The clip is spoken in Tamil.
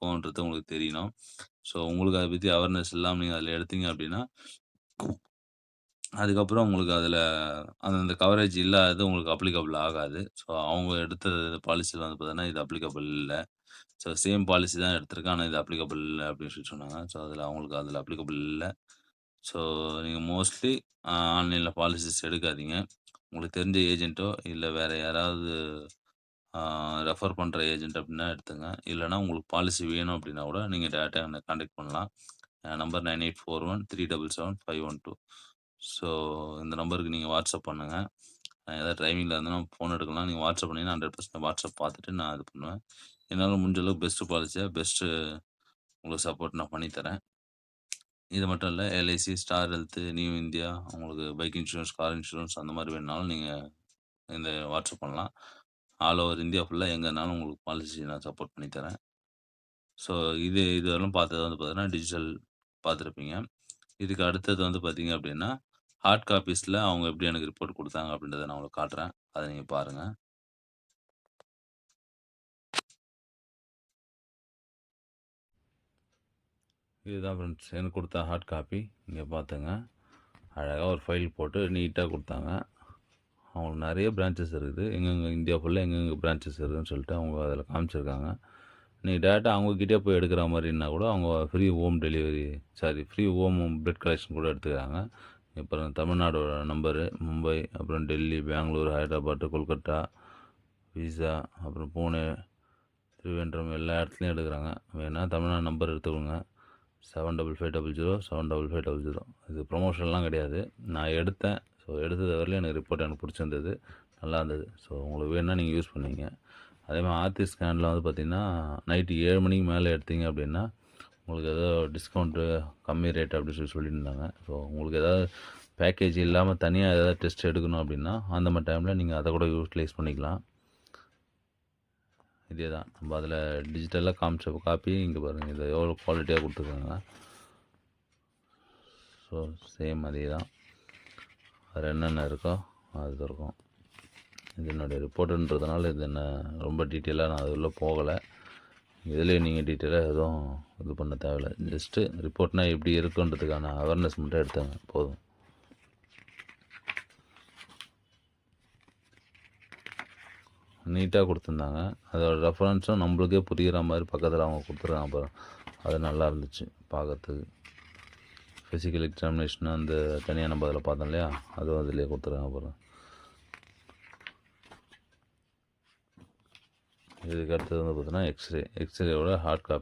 இருக்கும்ன்றது உங்களுக்கு தெரியணும். ஸோ உங்களுக்கு அத பத்தி அவேர்னஸ் இல்லாம நீங்க அதில எடுத்தீங்க அப்டின்னா, அதுக்கப்புறம் உங்களுக்கு அதில அந்த கவரேஜ் இல்லாதது உங்களுக்கு அப்ளிகபிள் ஆகாது. ஸோ அவங்க எடுத்த பாலிசில வந்து பார்த்தீங்கன்னா, இது அப்ளிகபிள் இல்ல. ஸோ சேம் பாலிசி தான் எடுத்திருக்கேன். ஆனா இது அப்ளிகபிள் இல்ல அப்டின்னு சொன்னாங்க. ஸோ அவங்களுக்கு அதில அப்ளிகபிள் இல்ல. ஸோ நீங்க மோஸ்ட்லி ஆன்லைன்ல பாலிசிஸ் எடுக்காதீங்க. உங்களுக்கு தெரிஞ்ச ஏஜென்ட்டோ, இல்ல வேற யாராவது ஆ ரெஃபர் பண்ற ஏஜென்ட் அப்டின்னா எடுத்துங்க. இல்லன்னா உங்களுக்கு பாலிசி வேணும் அப்டின்னா கூட நீங்க டைரக்ட்டா என்ன கான்டாக்ட் பண்ணலாம். என் நம்பர் 9841 377 512. ஸோ இந்த நம்பருக்கு நீங்க வாட்ஸ்அப் பண்ணுங்க. நான் ஏதாவது டிரைவிங்ல இருந்தேன்னா ஃபோன் எடுக்கலாம். நீங்க வாட்ஸ்அப் பண்ணீங்கன்னா 100% வாட்ஸ்அப் பார்த்துட்டு நான் இது பண்ணுவேன். என்னால முடிஞ்ச அளவுக்கு பெஸ்ட் பாலிசியா, உங்களுக்கு சப்போர்ட் நான் பண்ணி தரேன். இது மட்டும் இல்ல LIC, star health, new India, உங்களுக்கு பைக் இன்சூரன்ஸ், கார் இன்சூரன்ஸ் அந்த மாரி வேணுனாலும் நீங்க இந்த வாட்ஸ்அப் பண்ணலாம். ஆல் ஓவர் இந்தியா ஃபுல்லா எங்கனாலும் உங்களுக்கு பாலிசி நான் சப்போர்ட் பண்ணி தரேன். ஸோ இதுவரையிலும் பார்த்தது வந்து பார்த்தீங்கன்னா, டிஜிட்டல் பார்த்துருப்பீங்க. இதுக்கு அடுத்தது வந்து பார்த்தீங்க அப்டின்னா, ஹார்ட் காப்பீஸ்ல அவங்க எப்படி எனக்கு ரிப்போர்ட் குடுத்தாங்க அப்டின்றத நான் உங்களுக்கு காட்டுறேன். அத நீங்க பாருங்க. இதுதான் ஃப்ரெண்ட்ஸ் எனக்கு குடுத்த ஹார்ட் காப்பி. இங்க பார்த்துங்க. அழகா ஒரு ஃபைல் போட்டு நீட்டா குடுத்தாங்க. அவங்களுக்கு நெறைய பிரான்ச்சஸ் இருக்குது. எங்கெங்க இந்தியா ஃபுல்லா எங்கெங்க பிரான்ச்சஸ் இருக்குதுன்னு சொல்லிட்டு அவங்க அதில காமிச்சிருக்காங்க. நீங்க டைரக்ட்டா அவங்ககிட்டயே போய் எடுக்கிற மாரின்னா கூட அவங்க free home delivery free home blood collection கூட எடுத்துக்கிறாங்க. அப்புறம் தமிழ்நாடோட நம்பரு, மும்பை, அப்புறம் டெல்லி, பெங்களூர், ஹைதராபாத், கொல்கத்தா, பீஸா, அப்புறம் பூனே, திருவேண்டரம் எல்லா இடத்துலயும் எடுக்குறாங்க. வேணா தமிழ்நாடு நம்பர் எடுத்துக்கோங்க. 7550 7550. இது ப்ரமோஷன்லாம் கிடையாது. நான் எடுத்தேன். ஸோ எடுத்தது வரையிலும் எனக்கு ரிப்போர்ட் எனக்கு பிடிச்சிருந்தது. நல்லா இருந்தது. ஸோ உங்களுக்கு வேணுனா நீங்க யூஸ் பண்ணிக்கங்க. அதேமாதிரி ஆர்த்தி ஸ்கேன்ல வந்து பார்த்தீங்கன்னா, நைட்டு 7 மணிக்கு மேலே எடுத்தீங்க அப்படின்னா, உங்களுக்கு ஏதோ டிஸ்கவுண்ட்டு கம்மி ரேட் அப்படி சொல்லியிருந்தாங்க. ஸோ உங்களுக்கு ஏதாவது பேக்கேஜ் இல்லாம தனியா ஏதாவது டெஸ்ட் எடுக்கணும் அப்படின்னா, அந்த மாரி டைம்ல நீங்க அத கூட யூட்டிலைஸ் பண்ணிக்கலாம். இதே தான். நம்ம அதில டிஜிட்டலா காமிச்ச காப்பி இங்க பாருங்க. இத எவ்வளோ குவாலிட்டியா குடுத்துருக்காங்க. ஸோ சேம் அதே தான். அதில என்னென்ன இருக்கோ அது இருக்கும். இது என்னுடைய ரிப்போர்ட்டுன்றதுனால இது என்ன ரொம்ப டீட்டெயிலா நான் அது உள்ள போகல. இதிலயே நீங்க டீட்டெயிலா எதுவும் இது பண்ண தேவையில்ல. ஜஸ்ட்டு ரிப்போர்ட்னா எப்படி இருக்குன்றதுக்கான அவேர்னஸ் மட்டும் எடுத்துங்க போதும். நீட்டா குடுத்துருந்தாங்க. அதோட ரெஃபரன்ஸும் நம்மளுக்கே புரியிற மாரி பக்கத்தில அவங்க குடுத்துருக்காங்க பாருங்க. அது நல்லா இருந்துச்சு பார்க்கறதுக்கு. ஃபிசிக்கல் எக்ஸாமினேஷன் அந்த தனியா நம்ம அதில பார்த்தோம் இல்லையா? அதுவும் அதிலயே குடுத்துருக்காங்க பாருங்க. இதுக்கு அடுத்தது வந்து பார்த்தீங்கன்னா, எக்ஸ்ரேவோட ஹார்ட் காப்பி.